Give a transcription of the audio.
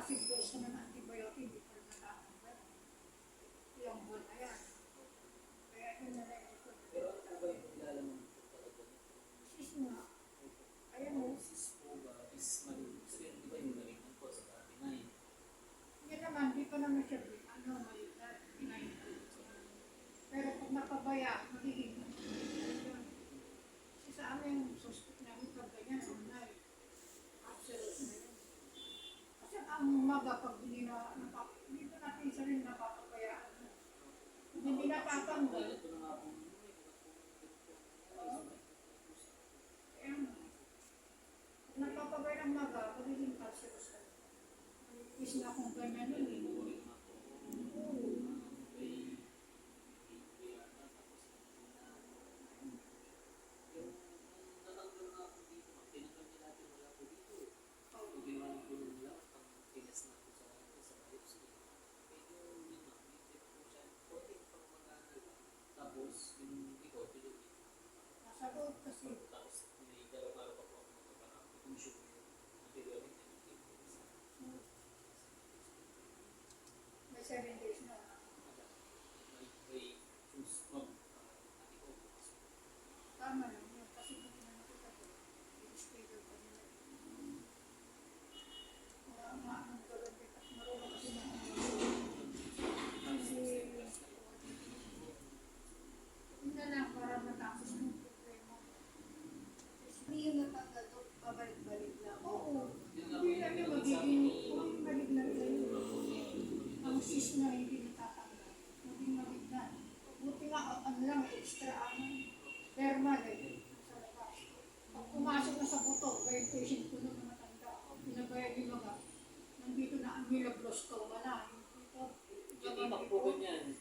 acid dose na ng antibiotic, hindi pa rin natatanggal. Ilang buwan na yan. Kaya yun na lang ito. Pero ano ba yung ilalaman po talaga? Sis nga. Ayan mo. Sis po ba is maliit? Sabihin, di ba yung maliit po sa pinay? Yan naman, di pa naman siya maliit na pinayin. Pero pag napabaya, magiging kasi sa amin, suspect namin pag ganyan, absolute na yun. Kasi ang umaga, pag hindi dito natin isa rin napapabayaan. Hindi natatanggal. Ito na nga po. Kaya mo, pag napapabaya ng maga, magiging cancerous ka. Is na kung ganyan yun eh. Tapos, yung ikaw, tuloy. Nasa loob kasi. Tapos, may dalawang araw pa po ako magkaparang consume yung antibiotic na May 7 days na. may choose from Tama lang yun. Kasi kung nakita ko, i-schedule pa nila. Maanong tulad din. At marunong kasi na yun na lang para matapos yung problema. Hindi yung natanggal to, pabalik-balik lang. Oo. Hindi lang yung magiging malignan sa'yo. Ang sis na hindi natatanggal. Maging malignan. Buti nga, ano lang, extra thermal sa labas. Pag pumasok na sa buto, kaya yung patient ko na matanda, pinabayag yung mga, nandito na ang milablostoma na. yung imak po ganyan.